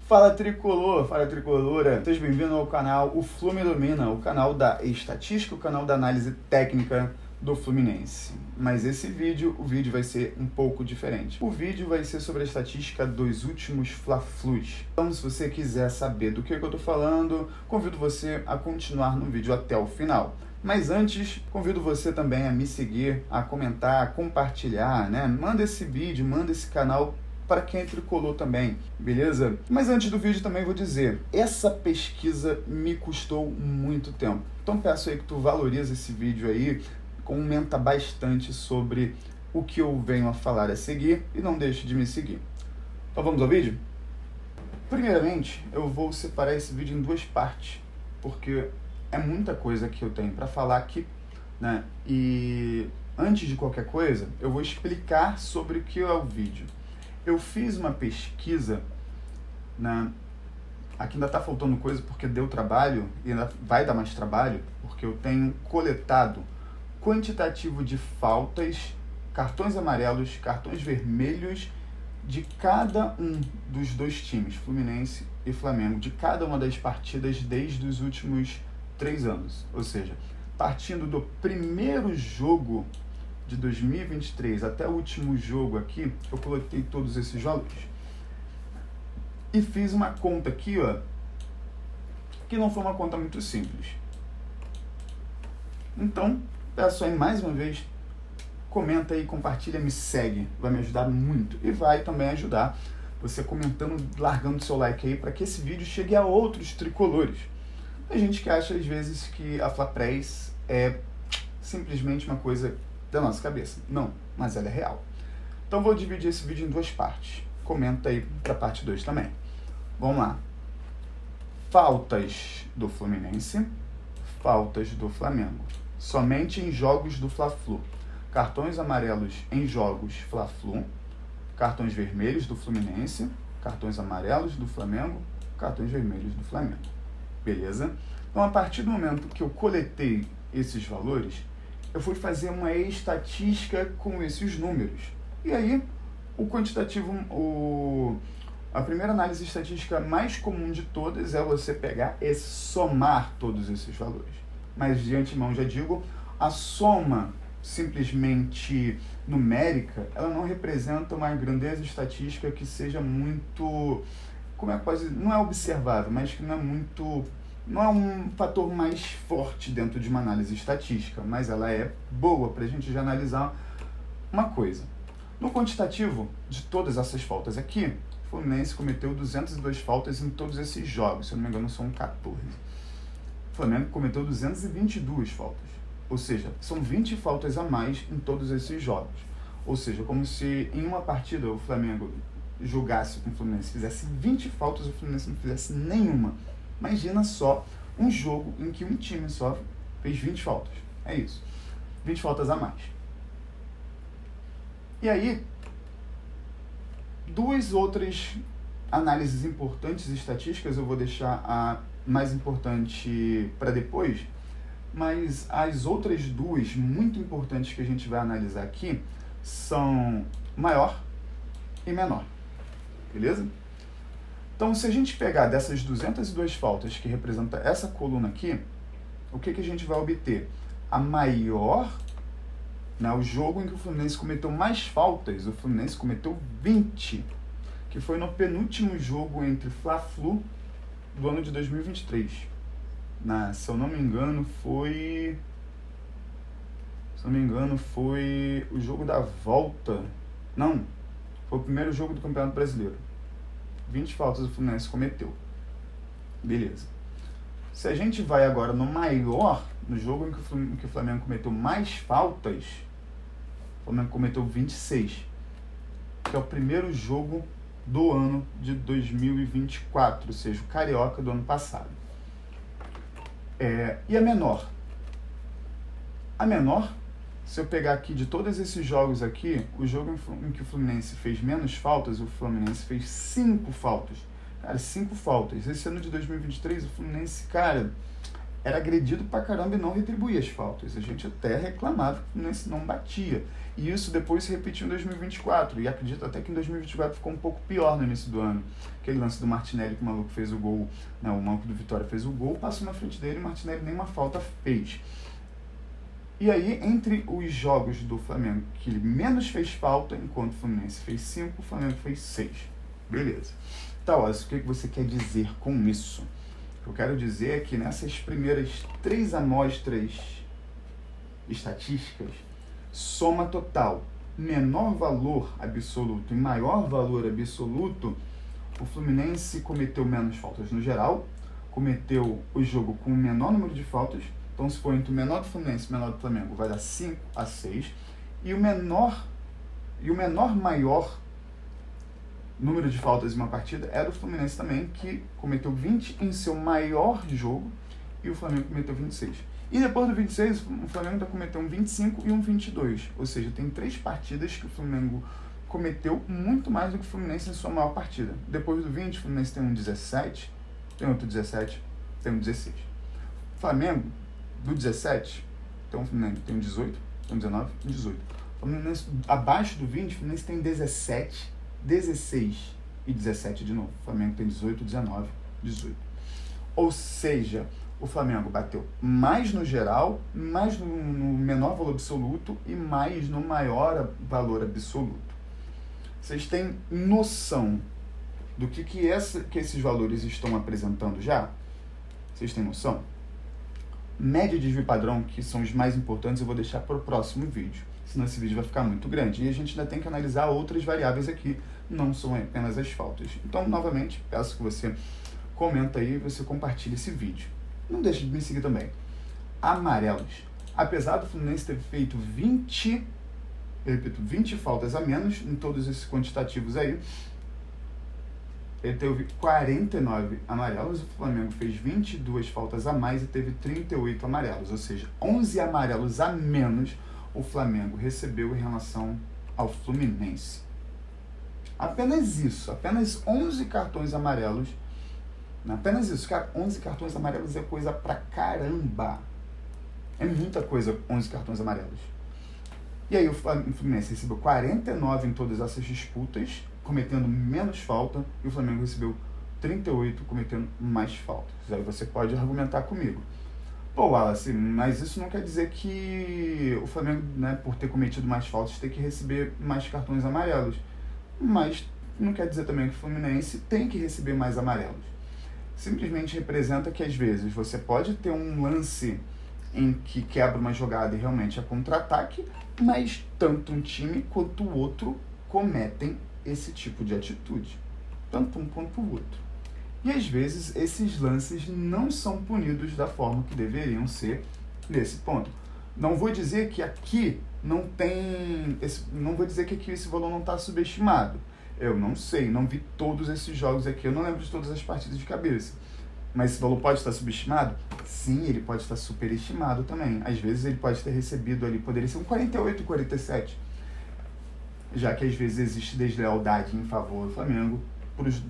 Fala tricolor, fala tricolora, seja bem-vindo ao canal O Flume Domina, o canal da estatística, o canal da análise técnica do Fluminense. Mas esse vídeo, o vídeo vai ser um pouco diferente. O vídeo vai ser sobre a estatística dos últimos Fla-Flus. Então, se você quiser saber do que eu tô falando, convido você a continuar no vídeo até o final. Mas antes, convido você também a me seguir, a comentar, a compartilhar, né? Manda esse vídeo, manda esse canal para quem é tricolor também, beleza? Mas antes do vídeo também vou dizer, essa pesquisa me custou muito tempo. Então peço aí que tu valorize esse vídeo aí, comenta bastante sobre o que eu venho a falar a seguir e não deixe de me seguir. Então vamos ao vídeo? Primeiramente, eu vou separar esse vídeo em duas partes, porque é muita coisa que eu tenho para falar aqui, né? E antes de qualquer coisa, eu vou explicar sobre o que é o vídeo. Eu fiz uma pesquisa, né? Aqui ainda está faltando coisa porque deu trabalho e ainda vai dar mais trabalho, porque eu tenho coletado quantitativo de faltas, cartões amarelos, cartões vermelhos de cada um dos dois times, Fluminense e Flamengo, de cada uma das partidas desde os últimos 3 anos. Ou seja, partindo do primeiro jogo de 2023 até o último jogo aqui, eu coloquei todos esses jogos e fiz uma conta aqui, ó, que não foi uma conta muito simples. Então, peço aí mais uma vez, comenta aí, compartilha, me segue, vai me ajudar muito e vai também ajudar você comentando, largando seu like aí para que esse vídeo chegue a outros tricolores. Tem gente que acha às vezes que a Fla-Press é simplesmente uma coisa da nossa cabeça. Não, mas ela é real. Então vou dividir esse vídeo em duas partes. Comenta aí para a parte 2 também. Vamos lá. Faltas do Fluminense, faltas do Flamengo. Somente em jogos do Fla-Flu. Cartões amarelos em jogos Fla-Flu, cartões vermelhos do Fluminense, cartões amarelos do Flamengo, cartões vermelhos do Flamengo. Beleza? Então, a partir do momento que eu coletei esses valores, eu fui fazer uma estatística com esses números. E aí, o quantitativo, a primeira análise estatística mais comum de todas é você pegar e somar todos esses valores. Mas, de antemão, já digo, a soma simplesmente numérica, ela não representa uma grandeza estatística que seja muito, não é observável, mas que não é um fator mais forte dentro de uma análise estatística, mas ela é boa para a gente já analisar uma coisa. No quantitativo de todas essas faltas aqui, o Fluminense cometeu 202 faltas em todos esses jogos, se eu não me engano são 14. O Flamengo cometeu 222 faltas, ou seja, são 20 faltas a mais em todos esses jogos. Ou seja, como se em uma partida o Flamengo jogasse com o Fluminense, fizesse 20 faltas e o Fluminense não fizesse nenhuma. Imagina só um jogo em que um time só fez 20 faltas. É isso. 20 faltas a mais. E aí, duas outras análises importantes estatísticas, eu vou deixar a mais importante para depois, mas as outras duas muito importantes que a gente vai analisar aqui são maior e menor. Beleza? Então, se a gente pegar dessas 202 faltas que representa essa coluna aqui, o que a gente vai obter? A maior, né, o jogo em que o Fluminense cometeu mais faltas, o Fluminense cometeu 20, que foi no penúltimo jogo entre Fla-Flu do ano de 2023. Se eu não me engano, foi o jogo da volta. Não, foi o primeiro jogo do Campeonato Brasileiro. 20 faltas o Fluminense cometeu. Beleza. Se a gente vai agora no maior, no jogo em que o Flamengo cometeu mais faltas, o Flamengo cometeu 26, que é o primeiro jogo do ano de 2024, ou seja, o Carioca do ano passado. E a menor? A menor, se eu pegar aqui de todos esses jogos aqui, o jogo em que o Fluminense fez menos faltas, o Fluminense fez 5 faltas. Cara, 5 faltas. Esse ano de 2023, o Fluminense, cara, era agredido pra caramba e não retribuía as faltas. A gente até reclamava que o Fluminense não batia. E isso depois se repetiu em 2024. E acredito até que em 2024 ficou um pouco pior no início do ano. Aquele lance do Martinelli, que o maluco fez o gol, né, o maluco do Vitória fez o gol, passou na frente dele e o Martinelli nenhuma falta fez. E aí, entre os jogos do Flamengo, que ele menos fez falta, enquanto o Fluminense fez 5, o Flamengo fez 6. Beleza. Então, o que você quer dizer com isso? O que eu quero dizer é que nessas primeiras 3 amostras estatísticas, soma total, menor valor absoluto e maior valor absoluto, o Fluminense cometeu menos faltas no geral, cometeu o jogo com o menor número de faltas. Então, se for entre o menor do Fluminense e o menor do Flamengo, vai dar 5-6. E o menor maior número de faltas em uma partida era o Fluminense também, que cometeu 20 em seu maior jogo, e o Flamengo cometeu 26. E depois do 26, o Flamengo ainda cometeu um 25 e um 22. Ou seja, tem 3 partidas que o Flamengo cometeu muito mais do que o Fluminense em sua maior partida. Depois do 20, o Fluminense tem um 17, tem outro 17, tem um 16. O Flamengo, do 17, então o Fluminense tem um 18, tem um 19, um 18. O Fluminense, abaixo do 20, o Fluminense tem 17, 16 e 17 de novo. O Flamengo tem 18, 19, 18. Ou seja, o Flamengo bateu mais no geral, mais no menor valor absoluto e mais no maior valor absoluto. Vocês têm noção do que esses valores estão apresentando já? Vocês têm noção? Média e desvio padrão, que são os mais importantes, eu vou deixar para o próximo vídeo, senão esse vídeo vai ficar muito grande. E a gente ainda tem que analisar outras variáveis aqui, não são apenas as faltas. Então, novamente, peço que você comenta aí e você compartilhe esse vídeo. Não deixe de me seguir também. Amarelos. Apesar do Fluminense ter feito 20 faltas a menos em todos esses quantitativos aí, ele teve 49 amarelos, o Flamengo fez 22 faltas a mais e teve 38 amarelos, ou seja, 11 amarelos a menos o Flamengo recebeu em relação ao Fluminense. Apenas isso, apenas 11 cartões amarelos, apenas isso, cara, 11 cartões amarelos é coisa pra caramba. É muita coisa, 11 cartões amarelos. E aí o Fluminense recebeu 49 em todas essas disputas, cometendo menos falta, e o Flamengo recebeu 38 cometendo mais faltas. Aí você pode argumentar comigo. Pô, Wallace, mas isso não quer dizer que o Flamengo, né, por ter cometido mais faltas, tem que receber mais cartões amarelos. Mas não quer dizer também que o Fluminense tem que receber mais amarelos. Simplesmente representa que às vezes você pode ter um lance em que quebra uma jogada e realmente é contra-ataque, mas tanto um time quanto o outro cometem esse tipo de atitude, tanto um quanto o outro. E às vezes esses lances não são punidos da forma que deveriam ser nesse ponto. Não vou dizer que aqui não vou dizer que aqui esse valor não está subestimado. Eu não sei, não vi todos esses jogos aqui, eu não lembro de todas as partidas de cabeça. Mas esse valor pode estar subestimado? Sim, ele pode estar superestimado também. Às vezes ele pode ter recebido ali, poderia ser um 48, 47. Já que às vezes existe deslealdade em favor do Flamengo,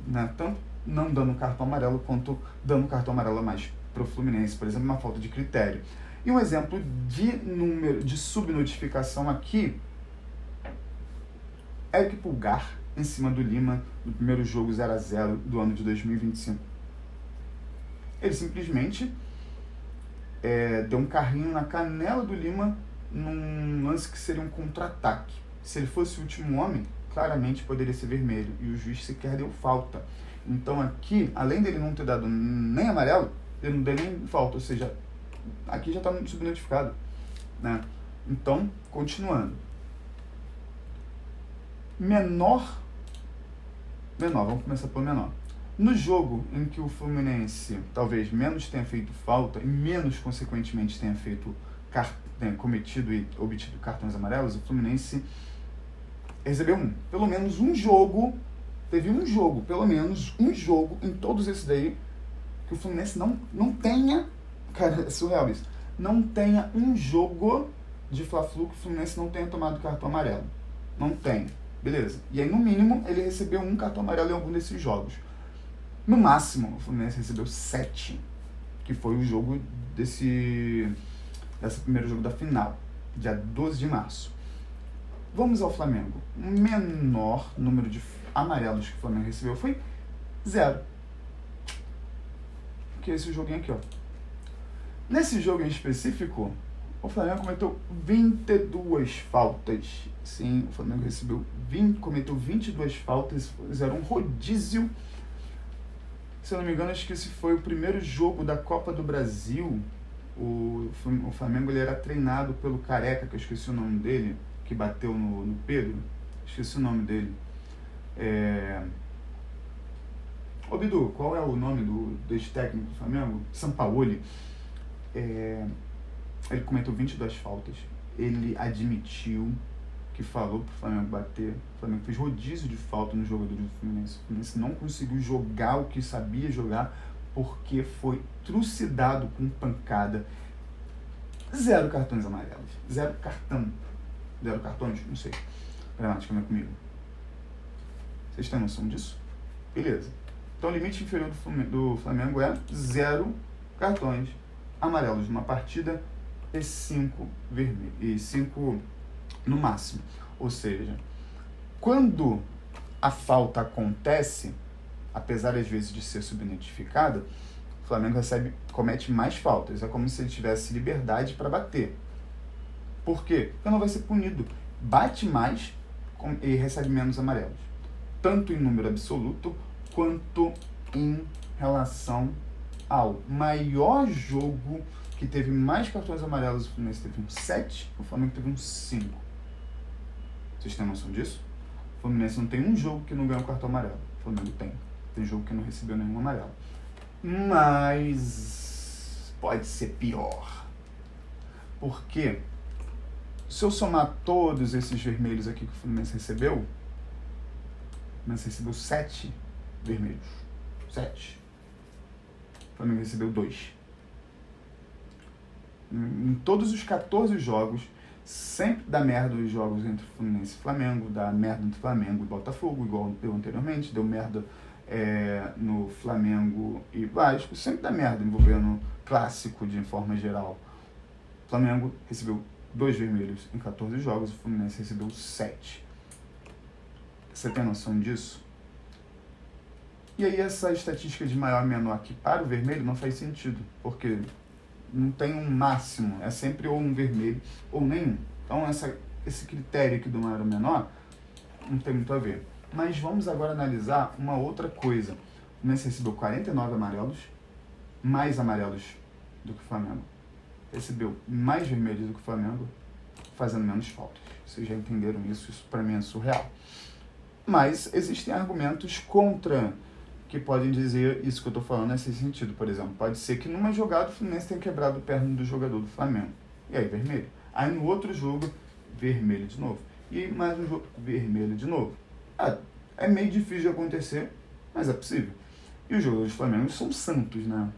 né, tanto não dando cartão amarelo quanto dando cartão amarelo a mais para o Fluminense, por exemplo, uma falta de critério. E um exemplo de subnotificação aqui, Eric Pulgar em cima do Lima no primeiro jogo 0-0 do ano de 2025. Ele simplesmente deu um carrinho na canela do Lima num lance que seria um contra-ataque. Se ele fosse o último homem, claramente poderia ser vermelho, e o juiz sequer deu falta. Então aqui, além dele não ter dado nem amarelo, ele não deu nem falta, ou seja, aqui já está subnotificado, né? Então, continuando. Menor, vamos começar pelo menor. No jogo em que o Fluminense talvez menos tenha feito falta e menos, consequentemente, tenha cometido e obtido cartões amarelos, o Fluminense recebeu pelo menos um jogo, pelo menos um jogo em todos esses daí, que o Fluminense não tenha, cara, é surreal isso, não tenha um jogo de Fla-Flu que o Fluminense não tenha tomado cartão amarelo. Não tem. Beleza. E aí, no mínimo, ele recebeu um cartão amarelo em algum desses jogos. No máximo, o Fluminense recebeu 7. que foi o jogo desse primeiro jogo da final, dia 12 de março. Vamos ao Flamengo. O menor número de amarelos que o Flamengo recebeu foi 0. Que é esse joguinho aqui, ó. Nesse jogo em específico, o Flamengo cometeu 22 faltas. Sim, o Flamengo cometeu 22 faltas, fizeram um rodízio. Se eu não me engano, acho que esse foi o primeiro jogo da Copa do Brasil. O Flamengo ele era treinado pelo Careca, que eu esqueci o nome dele, que bateu no Pedro. Esqueci o nome dele. Ô Bidu, qual é o nome do ex-técnico do Flamengo? Sampaoli. Ele cometeu 22 faltas. Ele admitiu que falou pro Flamengo bater. O Flamengo fez rodízio de falta no jogador do Fluminense. O Fluminense não conseguiu jogar o que sabia jogar porque foi trucidado com pancada. 0 cartões amarelos. 0 cartões? Não sei. Gramática não é comigo. Vocês têm noção disso? Beleza. Então o limite inferior do Flamengo é 0 cartões amarelos numa partida e 5 vermelhos. E 5 no máximo. Ou seja, quando a falta acontece, apesar às vezes de ser subnotificada, o Flamengo comete mais faltas. É como se ele tivesse liberdade para bater. Por quê? Porque não vai ser punido. Bate mais e recebe menos amarelos. Tanto em número absoluto, quanto em relação ao maior jogo que teve mais cartões amarelos. O Fluminense teve um 7, o Flamengo teve um 5. Vocês têm noção disso? O Fluminense não tem um jogo que não ganhou um cartão amarelo. O Flamengo tem. Tem jogo que não recebeu nenhum amarelo. Mas pode ser pior. Por quê? Se eu somar todos esses vermelhos aqui que o Fluminense recebeu, o Fluminense recebeu 7 vermelhos. 7. O Flamengo recebeu 2. Em todos os 14 jogos, sempre dá merda os jogos entre Fluminense e Flamengo, dá merda entre Flamengo e Botafogo, igual deu anteriormente, deu merda no Flamengo e Vasco, sempre dá merda envolvendo clássico de forma geral. O Flamengo recebeu 2 vermelhos em 14 jogos, o Fluminense recebeu 7. Você tem noção disso? E aí essa estatística de maior e menor aqui para o vermelho não faz sentido, porque não tem um máximo, é sempre ou um vermelho ou nenhum. Então esse critério aqui do maior ou menor não tem muito a ver. Mas vamos agora analisar uma outra coisa. O Fluminense recebeu 49 amarelos, mais amarelos do que o Flamengo. Recebeu mais vermelhos do que o Flamengo, fazendo menos faltas. Vocês já entenderam isso, isso para mim é surreal. Mas existem argumentos contra que podem dizer isso que eu estou falando nesse sentido. Por exemplo, pode ser que numa jogada o Fluminense tenha quebrado o perna do jogador do Flamengo. E aí, vermelho. Aí no outro jogo, vermelho de novo. E mais um jogo, vermelho de novo. É meio difícil de acontecer, mas é possível. E os jogadores do Flamengo são santos, né?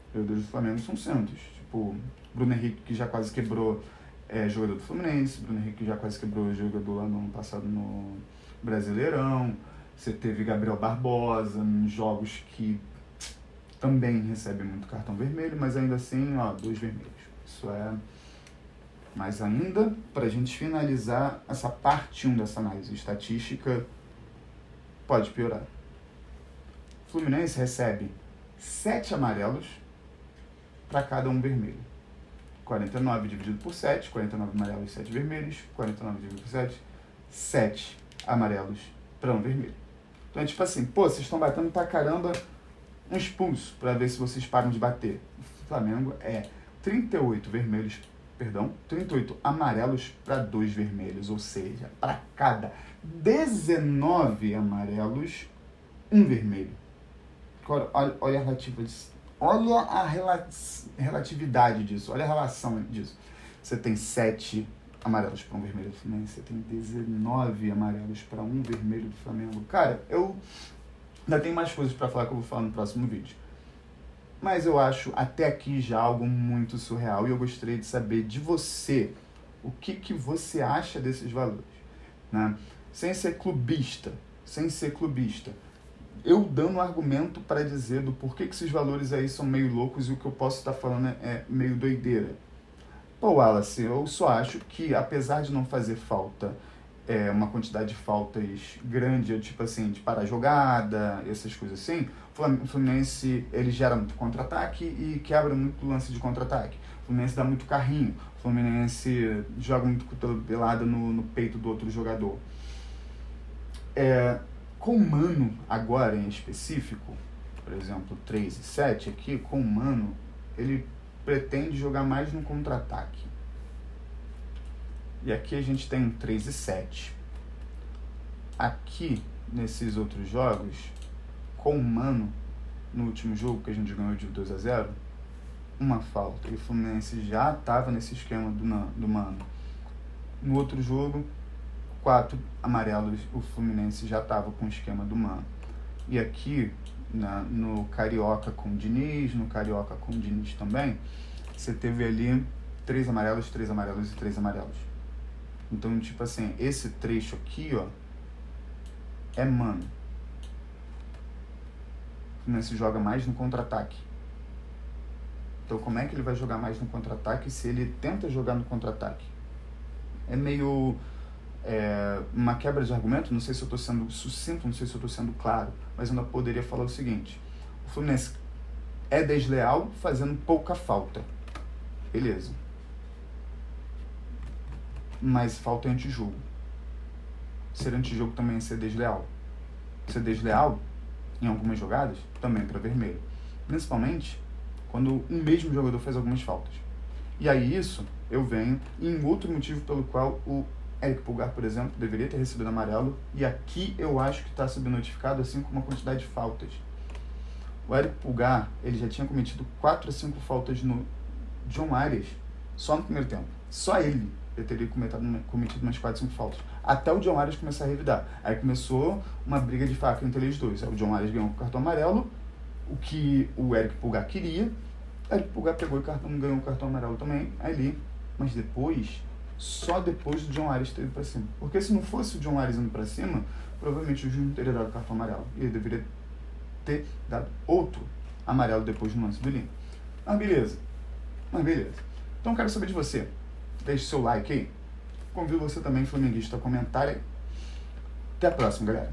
Os jogadores do Flamengo são santos. Tipo, Bruno Henrique, que já quase quebrou jogador do Fluminense. Bruno Henrique, que já quase quebrou jogador lá no ano passado no Brasileirão. Você teve Gabriel Barbosa nos jogos que também recebe muito cartão vermelho, mas ainda assim, 2 vermelhos. Isso é... Mas ainda, para a gente finalizar essa parte 1 dessa análise estatística, pode piorar. O Fluminense recebe 7 amarelos para cada um vermelho. 49 dividido por 7, 49 amarelos e 7 vermelhos, 49 dividido por 7, 7 amarelos para um vermelho. Então é tipo assim, vocês estão batendo pra caramba um expulso para ver se vocês param de bater. O Flamengo é 38 amarelos para 2 vermelhos, ou seja, para cada 19 amarelos, um vermelho. Olha a relatividade disso, olha a relação disso. Você tem 7 amarelos para um vermelho do Fluminense, você tem 19 amarelos para um vermelho do Flamengo. Cara, eu ainda tenho mais coisas para falar que eu vou falar no próximo vídeo. Mas eu acho até aqui já algo muito surreal e eu gostaria de saber de você o que você acha desses valores, né? Sem ser clubista, eu dando argumento para dizer do porquê que esses valores aí são meio loucos e o que eu posso estar falando é meio doideira. Pô, Wallace, eu só acho que, apesar de não fazer falta uma quantidade de faltas grande, tipo assim, de parar a jogada, essas coisas assim, o Fluminense, ele gera muito contra-ataque e quebra muito lance de contra-ataque. O Fluminense dá muito carrinho, o Fluminense joga muito cotovelada no peito do outro jogador. Com o Mano, agora em específico, por exemplo, 3 e 7 aqui, com o Mano, ele pretende jogar mais no contra-ataque. E aqui a gente tem 3 e 7. Aqui, nesses outros jogos, com o Mano, no último jogo que a gente ganhou de 2 a 0, uma falta. E o Fluminense já estava nesse esquema do Mano. No outro jogo, 4 amarelos, o Fluminense já estava com o esquema do Mano. E aqui, no Carioca com o Diniz, no Carioca com o Diniz também, você teve ali 3 amarelos, 3 amarelos e 3 amarelos. Então, tipo assim, esse trecho aqui, ó, é Mano. O Fluminense joga mais no contra-ataque. Então, como é que ele vai jogar mais no contra-ataque se ele tenta jogar no contra-ataque? É meio uma quebra de argumento, não sei se eu estou sendo sucinto, não sei se eu estou sendo claro, mas eu ainda poderia falar o seguinte: o Fluminense é desleal fazendo pouca falta. Beleza. Mas falta antijogo. Ser antijogo também é ser desleal. Ser desleal, em algumas jogadas, também para vermelho. Principalmente quando um mesmo jogador faz algumas faltas. E aí isso, eu venho em outro motivo pelo qual o Eric Pulgar, por exemplo, deveria ter recebido amarelo, e aqui eu acho que está sendo notificado, assim como a quantidade de faltas. O Eric Pulgar, ele já tinha cometido 4 a 5 faltas no John Arias, só no primeiro tempo. Só ele teria cometido umas 4, 5 faltas. Até o John Arias começar a revidar. Aí começou uma briga de faca entre eles dois. Aí o John Arias ganhou o cartão amarelo, o que o Eric Pulgar queria. O Eric Pulgar pegou e ganhou o cartão amarelo também, ali. Mas depois, só depois do John Arias ter ido pra cima. Porque se não fosse o John Arias indo pra cima, provavelmente o Júnior não teria dado o cartão amarelo. E ele deveria ter dado outro amarelo depois do lance do Lima. Mas beleza. Então eu quero saber de você. Deixe seu like aí. Convido você também, flamenguista, a comentar aí. Até a próxima, galera.